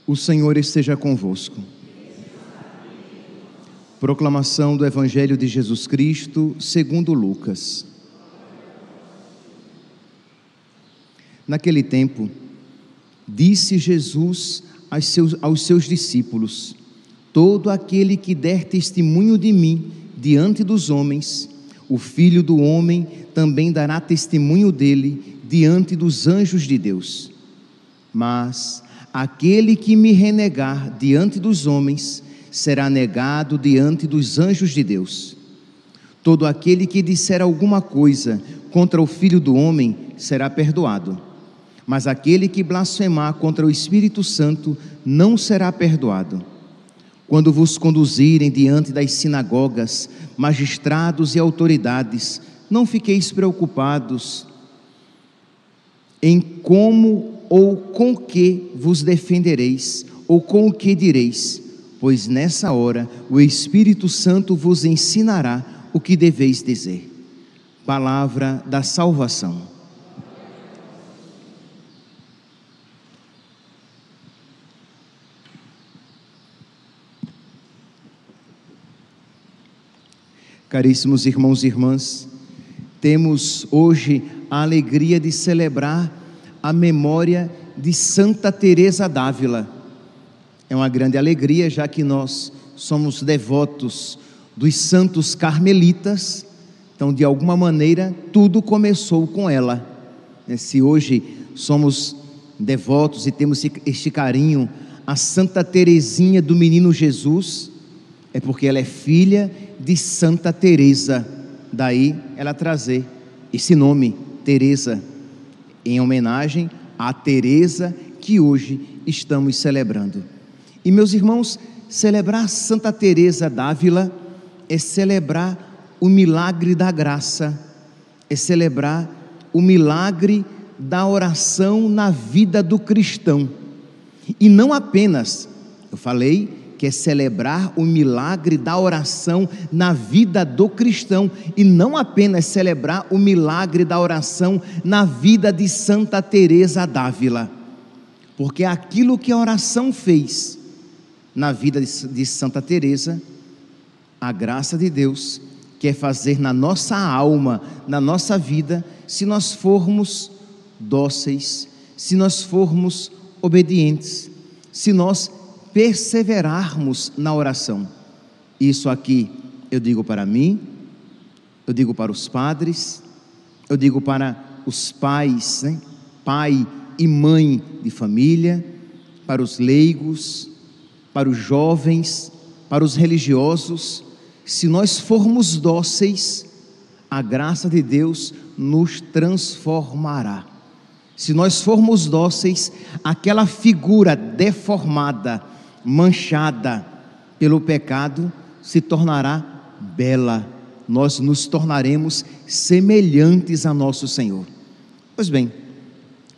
O Senhor esteja convosco. Proclamação do Evangelho de Jesus Cristo, segundo Lucas. Naquele tempo, disse Jesus aos seus discípulos: todo aquele que der testemunho de mim diante dos homens, o Filho do Homem também dará testemunho dele diante dos anjos de Deus. Mas aquele que me renegar diante dos homens, será negado diante dos anjos de Deus. Todo aquele que disser alguma coisa contra o Filho do Homem, será perdoado. Mas aquele que blasfemar contra o Espírito Santo, não será perdoado. Quando vos conduzirem diante das sinagogas, magistrados e autoridades, não fiqueis preocupados em como ou com que vos defendereis, ou com o que direis, pois nessa hora o Espírito Santo vos ensinará o que deveis dizer. Palavra da salvação. Caríssimos irmãos e irmãs, temos hoje a alegria de celebrar a memória de Santa Teresa d'Ávila. É uma grande alegria, já que nós somos devotos dos santos carmelitas, então de alguma maneira tudo começou com ela. Se hoje somos devotos e temos este carinho a Santa Teresinha do Menino Jesus, é porque ela é filha de Santa Teresa, daí ela trazer esse nome, Teresa, em homenagem a Teresa que hoje estamos celebrando. E meus irmãos, celebrar Santa Teresa d'Ávila é celebrar o milagre da graça, é celebrar o milagre da oração na vida do cristão. E não apenas, eu falei que é celebrar o milagre da oração na vida do cristão, e não apenas celebrar o milagre da oração na vida de Santa Teresa d'Ávila, porque aquilo que a oração fez na vida de Santa Teresa, a graça de Deus quer fazer na nossa alma, na nossa vida, se nós formos dóceis, se nós formos obedientes, se nós perseverarmos na oração. Isso aqui eu digo para mim, eu digo para os padres, eu digo para os pais, né? Pai e mãe de família, para os leigos, para os jovens, para os religiosos. Se nós formos dóceis, a graça de Deus nos transformará. Se nós formos dóceis, aquela figura deformada, manchada pelo pecado, se tornará bela. Nós nos tornaremos semelhantes a nosso Senhor. Pois bem,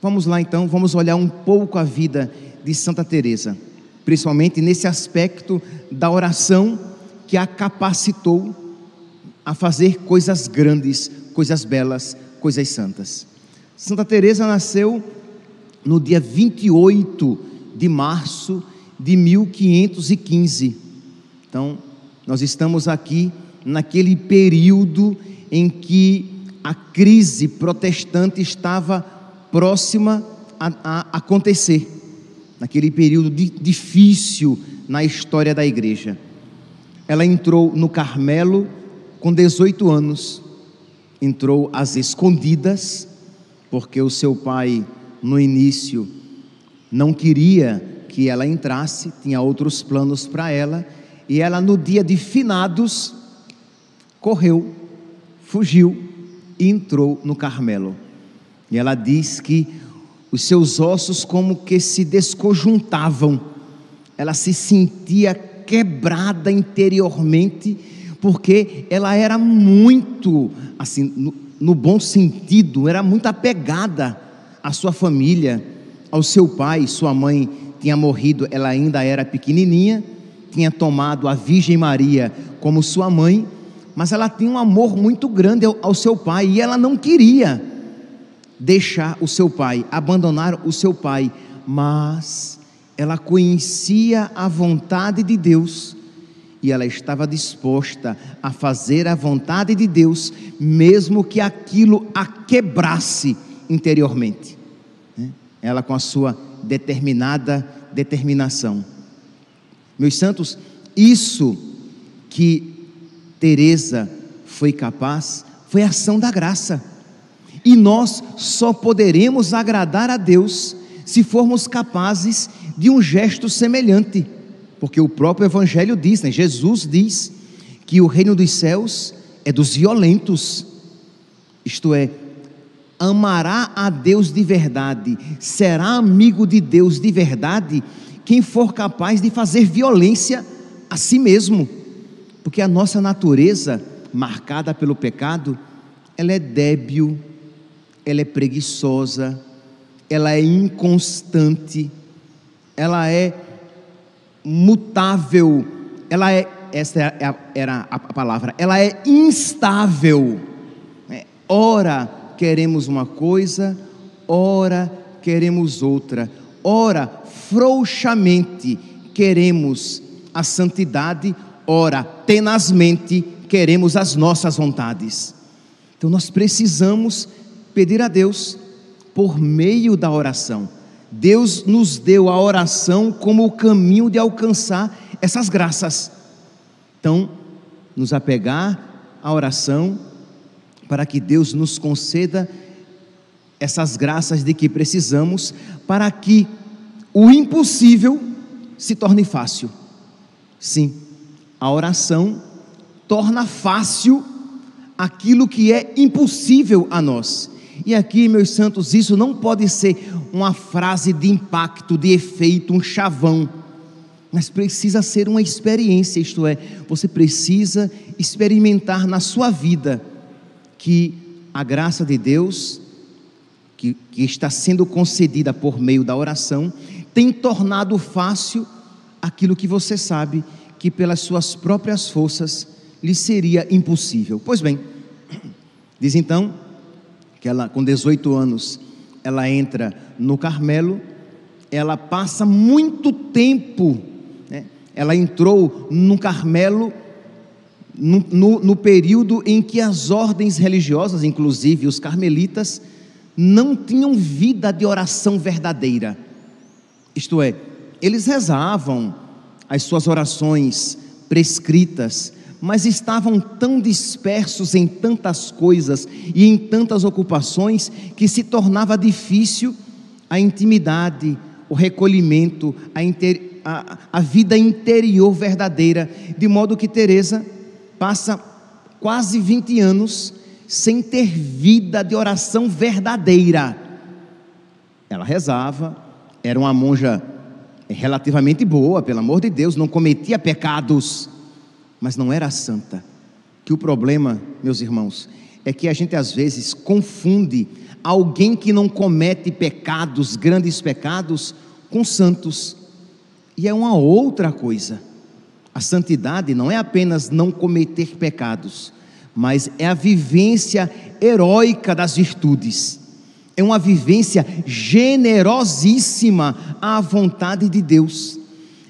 vamos lá então, vamos olhar um pouco a vida de Santa Teresa, principalmente nesse aspecto da oração que a capacitou a fazer coisas grandes, coisas belas, coisas santas. Santa Teresa nasceu no dia 28 de março de 1515. Então, nós estamos aqui naquele período em que a crise protestante estava próxima a acontecer, naquele período difícil na história da igreja. Ela entrou no Carmelo com 18 anos, entrou às escondidas, porque o seu pai no início não queria que ela entrasse, tinha outros planos para ela, e ela no dia de finados correu, fugiu e entrou no Carmelo. E ela diz que os seus ossos como que se desconjuntavam, ela se sentia quebrada interiormente, porque ela era muito, assim, no bom sentido, era muito apegada à sua família, ao seu pai. Sua mãe tinha morrido, ela ainda era pequenininha, tinha tomado a Virgem Maria como sua mãe, mas ela tinha um amor muito grande ao seu pai, e ela não queria deixar o seu pai, abandonar o seu pai, mas ela conhecia a vontade de Deus e ela estava disposta a fazer a vontade de Deus, mesmo que aquilo a quebrasse interiormente. Ela com a sua determinação. Meus santos, isso que Teresa foi capaz foi a ação da graça. E nós só poderemos agradar a Deus se formos capazes de um gesto semelhante, porque o próprio Evangelho diz, Jesus diz que o reino dos céus é dos violentos, isto é, amará a Deus de verdade, será amigo de Deus de verdade quem for capaz de fazer violência a si mesmo, porque a nossa natureza, marcada pelo pecado, ela é débil, ela é preguiçosa, ela é inconstante, ela é mutável, era a palavra, ela é instável. Ora queremos uma coisa, ora queremos outra, ora frouxamente queremos a santidade, ora tenazmente queremos as nossas vontades. Então nós precisamos pedir a Deus por meio da oração. Deus nos deu a oração como o caminho de alcançar essas graças. Então, nos apegar à oração para que Deus nos conceda essas graças de que precisamos, para que o impossível se torne fácil. Sim, a oração torna fácil aquilo que é impossível a nós. E aqui, meus santos, isso não pode ser uma frase de impacto, de efeito, um chavão, mas precisa ser uma experiência, isto é, você precisa experimentar na sua vida que a graça de Deus, que está sendo concedida por meio da oração, tem tornado fácil aquilo que você sabe que pelas suas próprias forças lhe seria impossível. Pois bem, diz então que ela, com 18 anos, ela entra no Carmelo, ela passa muito tempo, ela entrou no Carmelo no período em que as ordens religiosas, inclusive os carmelitas, não tinham vida de oração verdadeira, isto é, eles rezavam as suas orações prescritas, mas estavam tão dispersos em tantas coisas e em tantas ocupações que se tornava difícil a intimidade, o recolhimento, a vida interior verdadeira, de modo que Teresa passa quase 20 anos sem ter vida de oração verdadeira. Ela rezava, era uma monja relativamente boa, pelo amor de Deus, não cometia pecados, mas não era santa. Que o problema, meus irmãos, é que a gente às vezes confunde alguém que não comete pecados, grandes pecados, com santos, e é uma outra coisa. A santidade não é apenas não cometer pecados, mas é a vivência heróica das virtudes, é uma vivência generosíssima à vontade de Deus,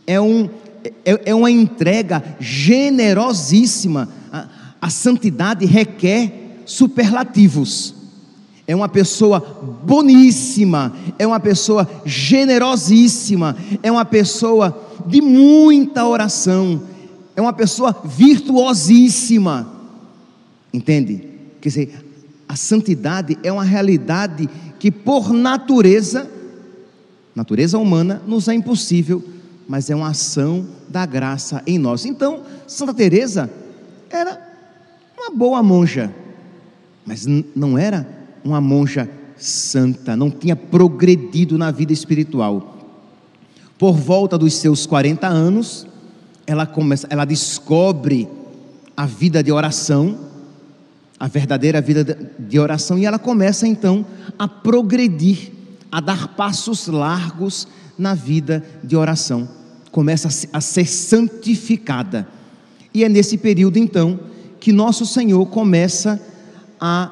é uma entrega generosíssima. A santidade requer superlativos. É uma pessoa boníssima, é uma pessoa generosíssima, é uma pessoa de muita oração, é uma pessoa virtuosíssima. Entende? Quer dizer, a santidade é uma realidade que por natureza humana nos é impossível, mas é uma ação da graça em nós. Então, Santa Teresa era uma boa monja, mas não era uma monja santa, não tinha progredido na vida espiritual. Por volta dos seus 40 anos, ela descobre a vida de oração, a verdadeira vida de oração, e ela começa então a progredir, a dar passos largos na vida de oração, começa a ser santificada. E é nesse período então que nosso Senhor começa a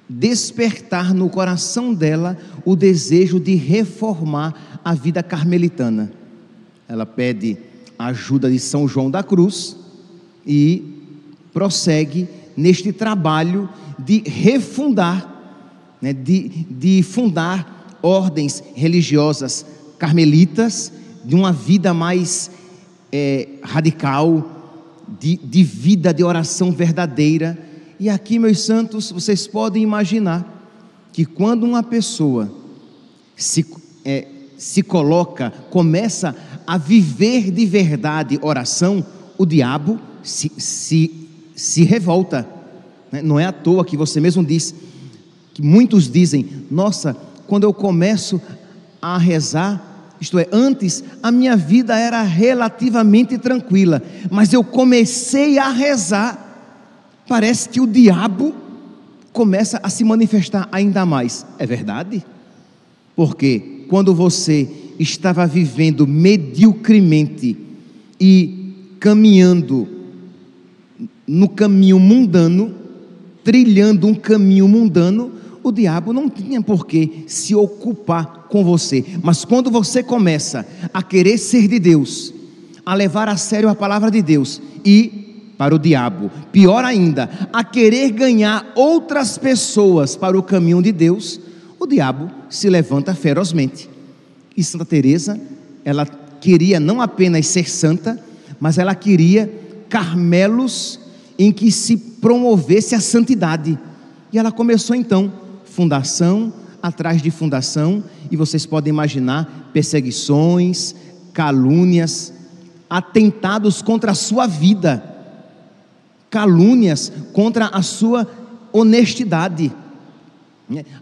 despertar no coração dela o desejo de reformar a vida carmelitana. Ela pede a ajuda de São João da Cruz e prossegue neste trabalho de refundar, né, de fundar ordens religiosas carmelitas, de uma vida mais radical, de vida de oração verdadeira. E aqui, meus santos, vocês podem imaginar que quando uma pessoa se coloca, começa a viver de verdade oração, o diabo se revolta. Não é à toa que você mesmo diz, que muitos dizem: nossa, quando eu começo a rezar, isto é, antes a minha vida era relativamente tranquila, mas eu comecei a rezar, parece que o diabo começa a se manifestar ainda mais. É verdade? Porque quando você estava vivendo mediocremente e caminhando no caminho mundano, trilhando um caminho mundano, o diabo não tinha por que se ocupar com você. Mas quando você começa a querer ser de Deus, a levar a sério a palavra de Deus, e para o diabo, pior ainda, a querer ganhar outras pessoas para o caminho de Deus, o diabo se levanta ferozmente. E Santa Teresa, ela queria não apenas ser santa, mas ela queria Carmelos em que se promovesse a santidade. E ela começou então fundação atrás de fundação, e vocês podem imaginar perseguições, calúnias, atentados contra a sua vida, calúnias contra a sua honestidade,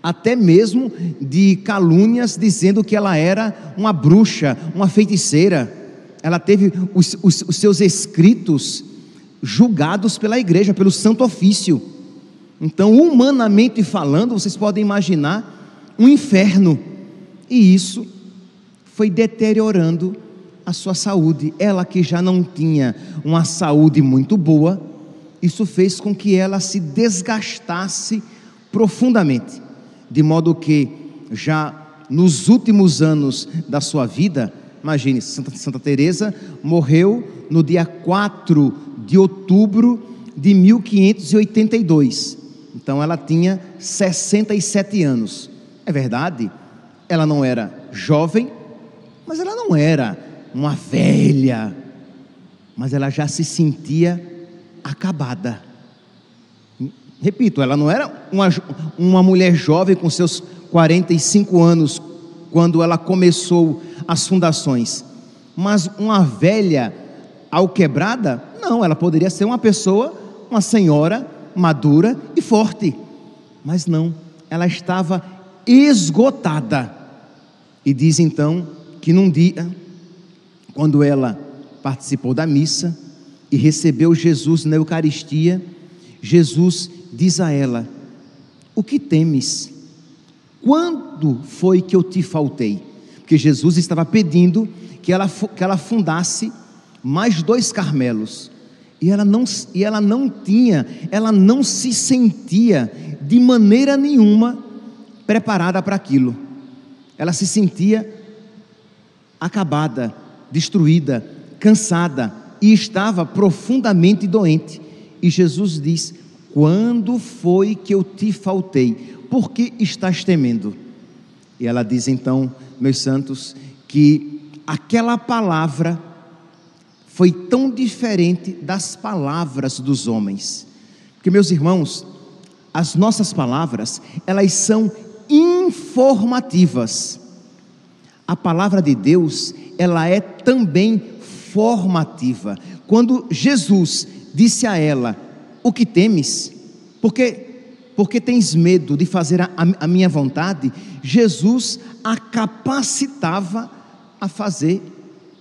até mesmo de calúnias dizendo que ela era uma bruxa, uma feiticeira. Ela teve os seus escritos julgados pela igreja, pelo Santo Ofício. Então, humanamente falando, vocês podem imaginar um inferno, e isso foi deteriorando a sua saúde. Ela que já não tinha uma saúde muito boa, isso fez com que ela se desgastasse profundamente, de modo que já nos últimos anos da sua vida, imagine, Santa Teresa morreu no dia 4 de outubro de 1582, então ela tinha 67 anos, é verdade, ela não era jovem, mas ela não era uma velha, mas ela já se sentia acabada. Repito, ela não era uma mulher jovem com seus 45 anos, quando ela começou as fundações, mas uma velha alquebrada, não, ela poderia ser uma pessoa, uma senhora madura e forte, mas não, ela estava esgotada. E diz então que num dia, quando ela participou da missa e recebeu Jesus na Eucaristia, Jesus diz a ela: o que temes? Quando foi que eu te faltei? Porque Jesus estava pedindo que ela fundasse mais 2 Carmelos, e ela não se sentia de maneira nenhuma preparada para aquilo. Ela se sentia acabada, destruída, cansada, e estava profundamente doente. E Jesus diz: quando foi que eu te faltei? Por que estás temendo? E ela diz então, meus santos, que aquela palavra foi tão diferente das palavras dos homens. Porque, meus irmãos, as nossas palavras, elas são informativas. A palavra de Deus, ela é também formativa. Quando Jesus disse a ela: o que temes? Porque tens medo de fazer a minha vontade? Jesus a capacitava a fazer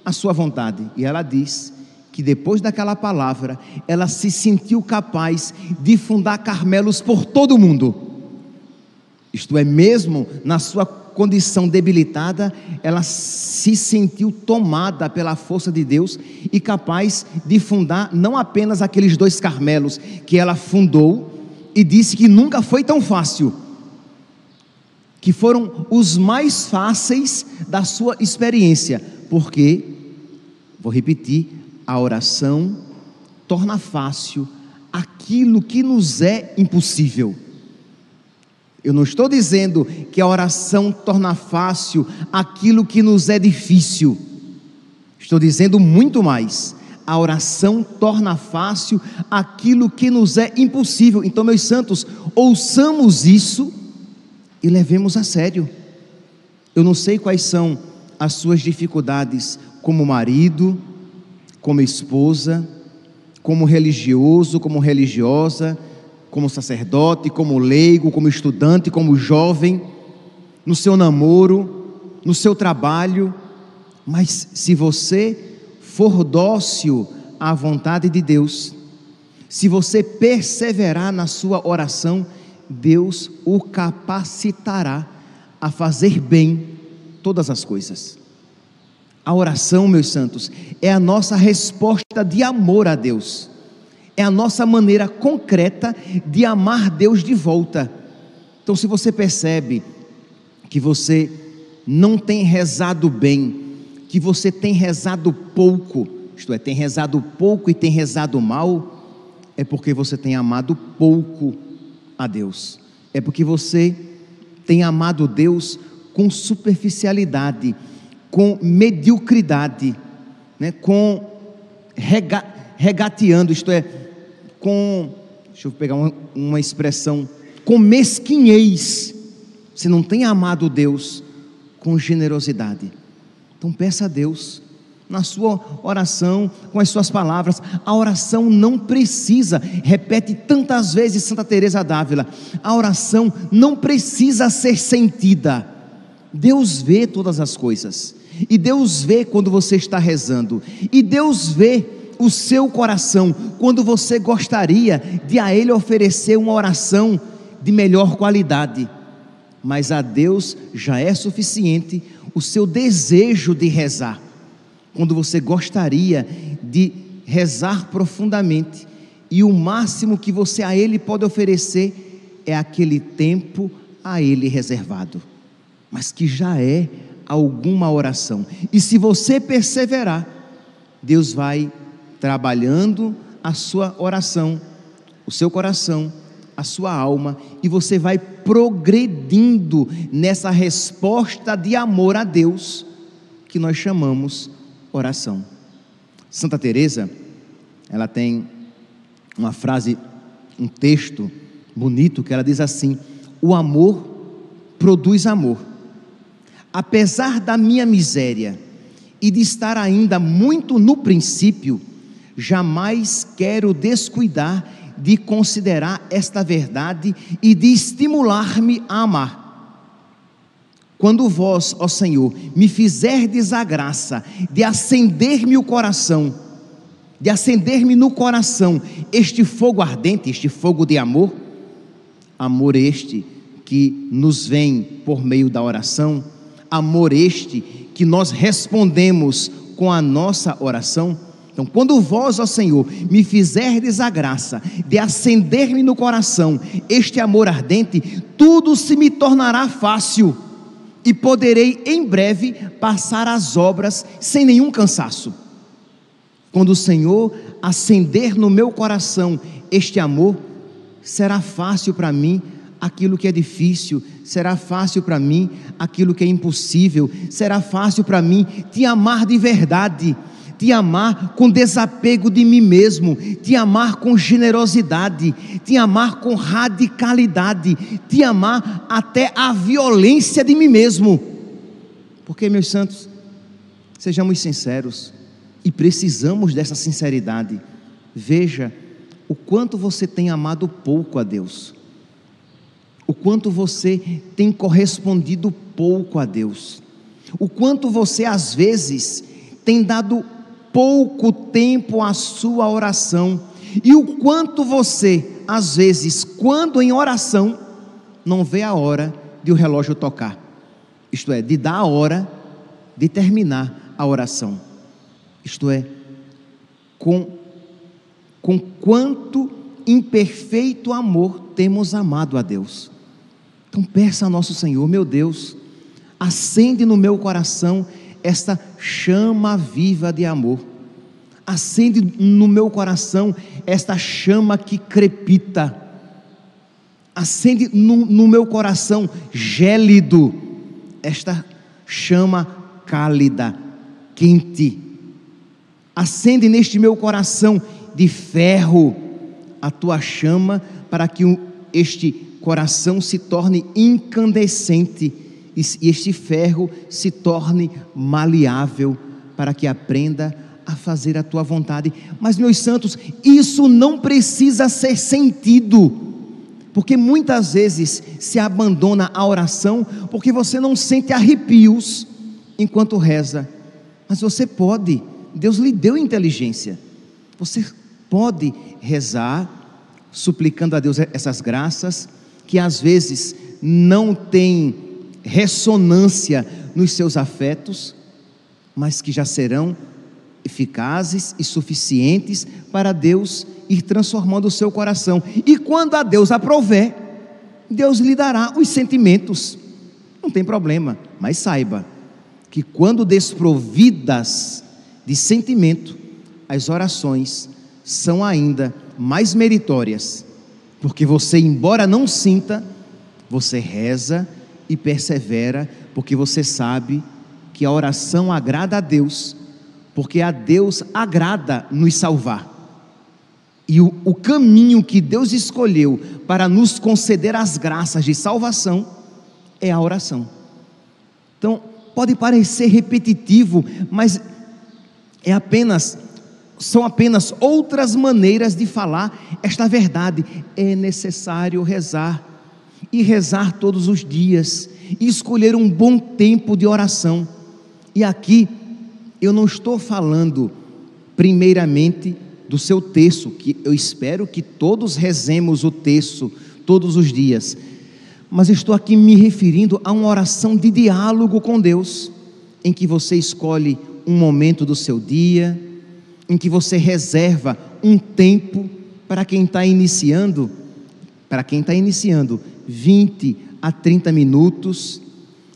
a sua vontade. E ela diz que depois daquela palavra, ela se sentiu capaz de fundar Carmelos por todo o mundo. Isto é, mesmo na sua condição debilitada, ela se sentiu tomada pela força de Deus e capaz de fundar não apenas aqueles 2 Carmelos que ela fundou, e disse que nunca foi tão fácil, que foram os mais fáceis da sua experiência, porque, vou repetir, a oração torna fácil aquilo que nos é impossível. Eu não estou dizendo que a oração torna fácil aquilo que nos é difícil. Estou dizendo muito mais. A oração torna fácil aquilo que nos é impossível. Então, meus santos, ouçamos isso e levemos a sério. Eu não sei quais são as suas dificuldades como marido, como esposa, como religioso, como religiosa, como sacerdote, como leigo, como estudante, como jovem, no seu namoro, no seu trabalho. Mas se você for dócil à vontade de Deus, se você perseverar na sua oração, Deus o capacitará a fazer bem todas as coisas. A oração, meus santos, é a nossa resposta de amor a Deus. É a nossa maneira concreta de amar Deus de volta. Então, se você percebe que você não tem rezado bem, que você tem rezado pouco, isto é, tem rezado pouco e tem rezado mal, é porque você tem amado pouco a Deus. É porque você tem amado Deus com superficialidade, com mediocridade, né? Com regateando, isto é, deixa eu pegar uma expressão, com mesquinhez. Você não tem amado Deus com generosidade. Então peça a Deus, na sua oração, com as suas palavras. A oração não precisa, repete tantas vezes Santa Teresa d'Ávila, a oração não precisa ser sentida. Deus vê todas as coisas, e Deus vê quando você está rezando, e Deus vê o seu coração, quando você gostaria de a Ele oferecer uma oração de melhor qualidade. Mas a Deus já é suficiente o seu desejo de rezar, quando você gostaria de rezar profundamente, e o máximo que você a Ele pode oferecer é aquele tempo a Ele reservado, mas que já é alguma oração. E se você perseverar, Deus vai trabalhando a sua oração, o seu coração, a sua alma, e você vai progredindo nessa resposta de amor a Deus, que nós chamamos oração. Santa Teresa, ela tem uma frase, um texto bonito, que ela diz assim: o amor produz amor. Apesar da minha miséria e de estar ainda muito no princípio, jamais quero descuidar de considerar esta verdade e de estimular-me a amar. Quando vós, ó Senhor, me fizerdes a graça de acender-me o coração, de acender-me no coração este fogo ardente, este fogo de amor, amor este que nos vem por meio da oração, amor este que nós respondemos com a nossa oração. Então, quando vós, ó Senhor, me fizerdes a graça de acender-me no coração este amor ardente, tudo se me tornará fácil, e poderei em breve passar as obras sem nenhum cansaço. Quando o Senhor acender no meu coração este amor, será fácil para mim aquilo que é difícil, será fácil para mim aquilo que é impossível, será fácil para mim te amar de verdade, te amar com desapego de mim mesmo, te amar com generosidade, te amar com radicalidade, te amar até a violência de mim mesmo. Porque, meus santos, sejamos sinceros, e precisamos dessa sinceridade. Veja o quanto você tem amado pouco a Deus, o quanto você tem correspondido pouco a Deus, o quanto você às vezes tem dado pouco tempo à sua oração, e o quanto você às vezes, quando em oração, não vê a hora de o relógio tocar, isto é, de dar a hora de terminar a oração. Isto é, com quanto imperfeito amor temos amado a Deus. Então peça ao nosso Senhor: meu Deus, acende no meu coração esta chama viva de amor, acende no meu coração esta chama que crepita, acende no meu coração gélido esta chama cálida, quente, acende neste meu coração de ferro a tua chama, para que este coração se torne incandescente e este ferro se torne maleável, para que aprenda a fazer a tua vontade. Mas, meus santos, isso não precisa ser sentido, porque muitas vezes se abandona a oração porque você não sente arrepios enquanto reza. Mas você pode, Deus lhe deu inteligência, você pode rezar suplicando a Deus essas graças que às vezes não tem ressonância nos seus afetos, mas que já serão eficazes e suficientes para Deus ir transformando o seu coração. E quando a Deus aprover, Deus lhe dará os sentimentos, não tem problema. Mas saiba que quando desprovidas de sentimento, as orações são ainda mais meritórias, porque você, embora não sinta, você reza e persevera, porque você sabe que a oração agrada a Deus, porque a Deus agrada nos salvar, e o caminho que Deus escolheu para nos conceder as graças de salvação é a oração. Então pode parecer repetitivo, mas são apenas outras maneiras de falar esta verdade. É necessário rezar, e rezar todos os dias, e escolher um bom tempo de oração. E aqui eu não estou falando primeiramente do seu terço, que eu espero que todos rezemos o terço todos os dias, mas estou aqui me referindo a uma oração de diálogo com Deus, em que você escolhe um momento do seu dia, em que você reserva um tempo para quem está iniciando, 20 a 30 minutos,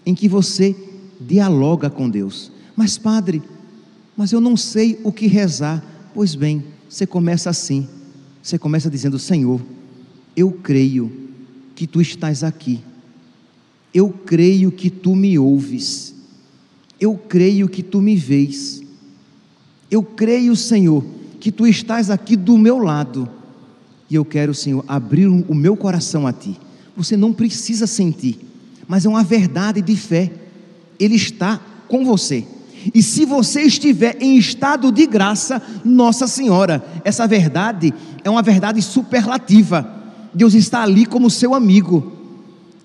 em que você dialoga com Deus. Mas padre, mas eu não sei o que rezar. Pois bem, você começa assim, você começa dizendo: Senhor, eu creio que Tu estás aqui, eu creio que Tu me ouves, eu creio que Tu me vês, eu creio, Senhor, que Tu estás aqui do meu lado, e eu quero, Senhor, abrir o meu coração a Ti. Você não precisa sentir, mas é uma verdade de fé, Ele está com você. E se você estiver em estado de graça, Nossa Senhora, essa verdade é uma verdade superlativa. Deus está ali como seu amigo,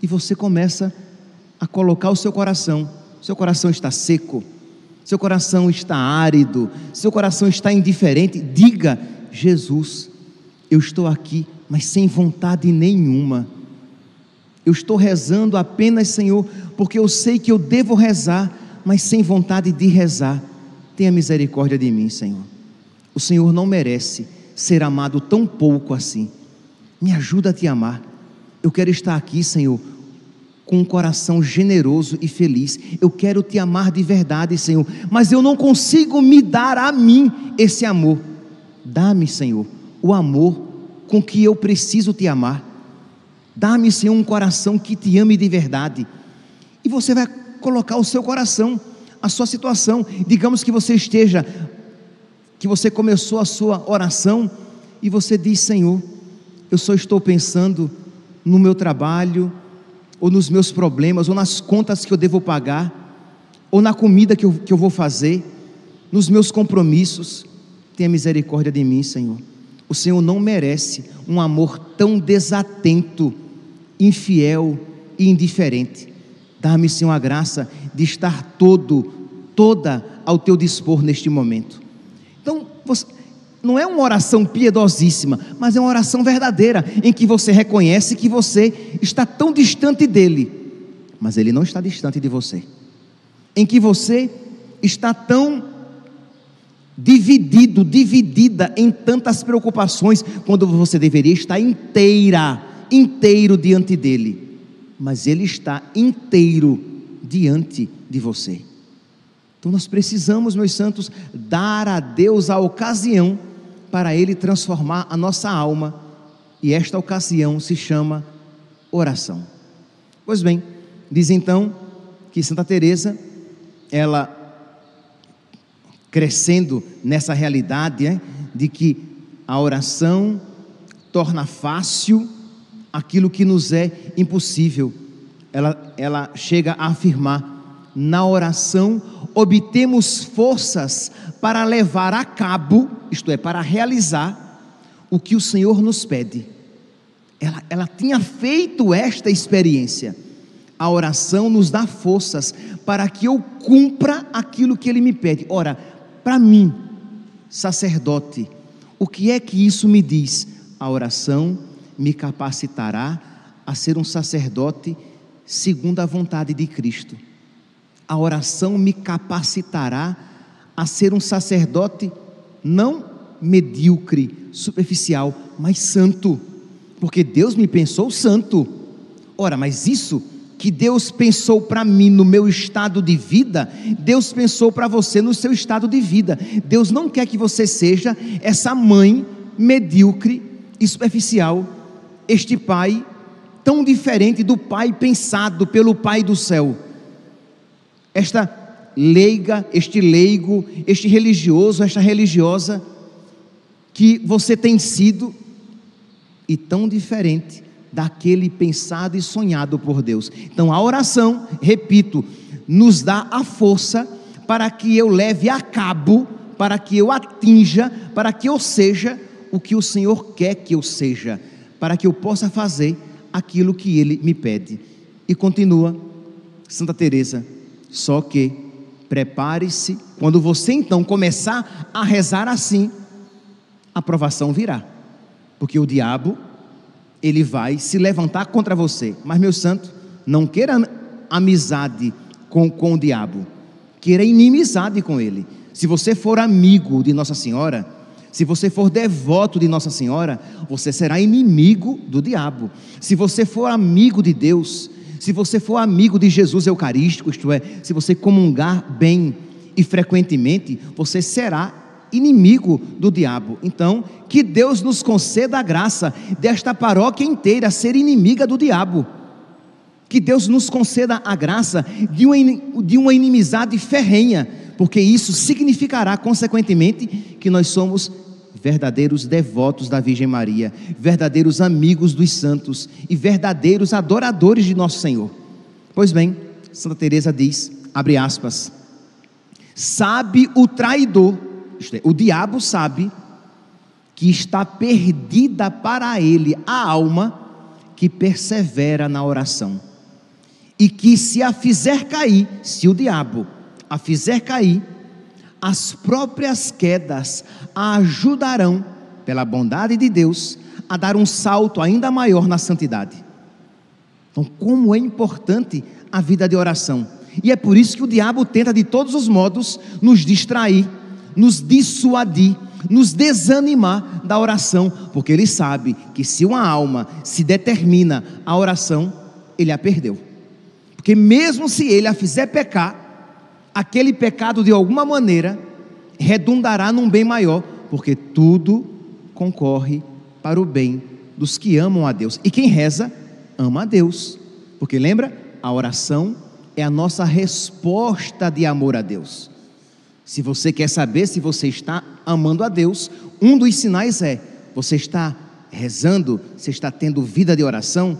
e você começa a colocar o seu coração está seco, seu coração está árido, seu coração está indiferente, diga: Jesus, eu estou aqui, mas sem vontade nenhuma, eu estou rezando apenas, Senhor, porque eu sei que eu devo rezar, mas sem vontade de rezar. Tenha misericórdia de mim, Senhor. O Senhor não merece ser amado tão pouco assim. Me ajuda a Te amar. Eu quero estar aqui, Senhor, com um coração generoso e feliz. Eu quero Te amar de verdade, Senhor, mas eu não consigo me dar a mim esse amor. Dá-me, Senhor, o amor com que eu preciso Te amar. Dá-me, Senhor, um coração que Te ame de verdade. E você vai colocar o seu coração, a sua situação. Digamos que você começou a sua oração e você diz: Senhor, eu só estou pensando no meu trabalho, ou nos meus problemas, ou nas contas que eu devo pagar, ou na comida que eu vou fazer, nos meus compromissos. Tenha misericórdia de mim, Senhor. O Senhor não merece um amor tão desatento, infiel e indiferente. Dá-me, Senhor, a graça de estar toda ao Teu dispor neste momento. Então, não é uma oração piedosíssima, mas é uma oração verdadeira, em que você reconhece que você está tão distante dEle, mas Ele não está distante de você, em que você está tão dividida em tantas preocupações, quando você deveria estar inteiro diante dEle. mas Ele está inteiro diante de você. Então nós precisamos, meus santos, dar a Deus a ocasião para Ele transformar a nossa alma, e esta ocasião se chama oração. Pois bem, diz então que Santa Teresa, ela crescendo nessa realidade, de que a oração torna fácil aquilo que nos é impossível, ela chega a afirmar: na oração obtemos forças para levar a cabo, isto é, para realizar o que o Senhor nos pede. Ela tinha feito esta experiência. A oração nos dá forças para que eu cumpra aquilo que Ele me pede. Ora, para mim, sacerdote, o que é que isso me diz? A oração me capacitará a ser um sacerdote segundo a vontade de Cristo. A oração me capacitará a ser um sacerdote não medíocre, superficial, mas santo, porque Deus me pensou santo. Ora, mas isso que Deus pensou para mim no meu estado de vida, Deus pensou para você no seu estado de vida. Deus não quer que você seja essa mãe medíocre e superficial, este pai tão diferente do pai pensado pelo Pai do céu, esta leiga, este leigo, este religioso, esta religiosa que você tem sido, e tão diferente daquele pensado e sonhado por Deus. Então a oração, repito, nos dá a força para que eu leve a cabo, para que eu atinja, para que eu seja o que o Senhor quer que eu seja, para que eu possa fazer aquilo que Ele me pede. E continua Santa Teresa: só que prepare-se, quando você então começar a rezar assim, a provação virá, porque o diabo, ele vai se levantar contra você. Mas, meu santo, não queira amizade com o diabo, queira inimizade com ele. Se você for amigo de Nossa Senhora, se você for devoto de Nossa Senhora, você será inimigo do diabo. Se você for amigo de Deus, se você for amigo de Jesus Eucarístico, isto é, se você comungar bem e frequentemente, você será inimigo do diabo. Então, que Deus nos conceda a graça desta paróquia inteira ser inimiga do diabo. Que Deus nos conceda a graça de uma inimizade ferrenha, porque isso significará, consequentemente, que nós somos verdadeiros devotos da Virgem Maria, verdadeiros amigos dos santos e verdadeiros adoradores de nosso Senhor. Pois bem, Santa Teresa diz, abre aspas: sabe o traidor, isto é, o diabo sabe que está perdida para ele a alma que persevera na oração, e que se a fizer cair, se o diabo a fizer cair, as próprias quedas a ajudarão, pela bondade de Deus, a dar um salto ainda maior na santidade. Então, como é importante a vida de oração, e é por isso que o diabo tenta de todos os modos nos distrair, nos dissuadir, nos desanimar da oração, porque ele sabe que se uma alma se determina à oração, ele a perdeu, porque mesmo se ele a fizer pecar, aquele pecado de alguma maneira redundará num bem maior, porque tudo concorre para o bem dos que amam a Deus, e quem reza, ama a Deus, porque lembra, a oração é a nossa resposta de amor a Deus. Se você quer saber se você está amando a Deus, um dos sinais é, você está rezando, você está tendo vida de oração.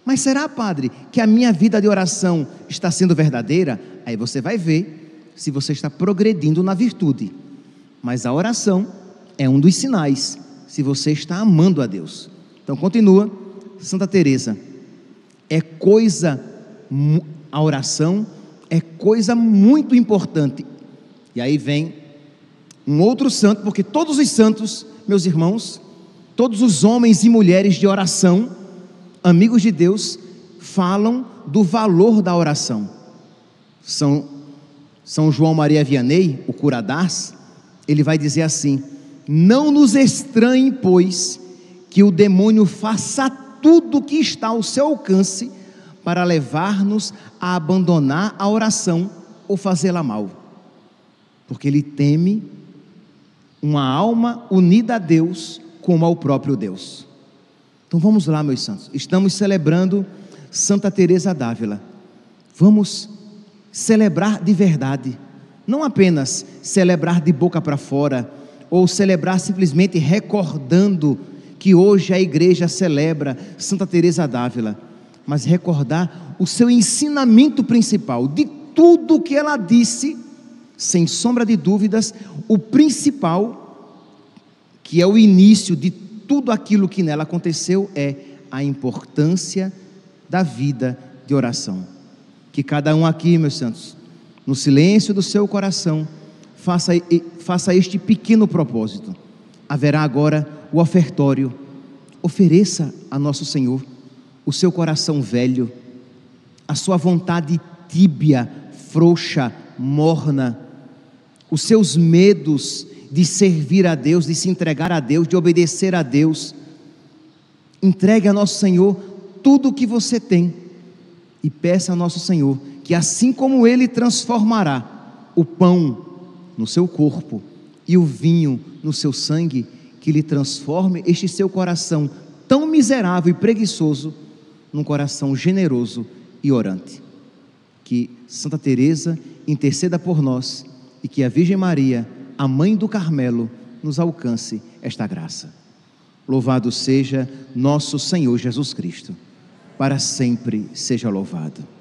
Mas será, padre, que a minha vida de oração está sendo verdadeira? Aí você vai ver se você está progredindo na virtude. Mas a oração é um dos sinais, se você está amando a Deus. Então continua Santa Teresa: a oração é coisa muito importante. E aí vem um outro santo, porque todos os santos, meus irmãos, todos os homens e mulheres de oração, amigos de Deus, falam do valor da oração. São João Maria Vianney, o cura d'Ars, ele vai dizer assim: não nos estranhe, pois, que o demônio faça tudo o que está ao seu alcance para levar-nos a abandonar a oração ou fazê-la mal, porque ele teme uma alma unida a Deus como ao próprio Deus. Então vamos lá, meus santos, estamos celebrando Santa Teresa d'Ávila. Vamos celebrar de verdade, não apenas celebrar de boca para fora, ou celebrar simplesmente recordando que hoje a igreja celebra Santa Teresa d'Ávila, mas recordar o seu ensinamento principal, de tudo que ela disse, sem sombra de dúvidas, o principal, que é o início de tudo aquilo que nela aconteceu, é a importância da vida de oração. Que cada um aqui, meus santos, no silêncio do seu coração, faça este pequeno propósito. Haverá agora o ofertório. Ofereça a nosso Senhor o seu coração velho, a sua vontade tíbia, frouxa, morna, os seus medos de servir a Deus, de se entregar a Deus, de obedecer a Deus. Entregue a nosso Senhor tudo o que você tem e peça a nosso Senhor que, assim como Ele transformará o pão no seu corpo e o vinho no seu sangue, que Ele transforme este seu coração tão miserável e preguiçoso num coração generoso e orante. Que Santa Teresa interceda por nós e que a Virgem Maria, a Mãe do Carmelo, nos alcance esta graça. Louvado seja nosso Senhor Jesus Cristo, para sempre seja louvado.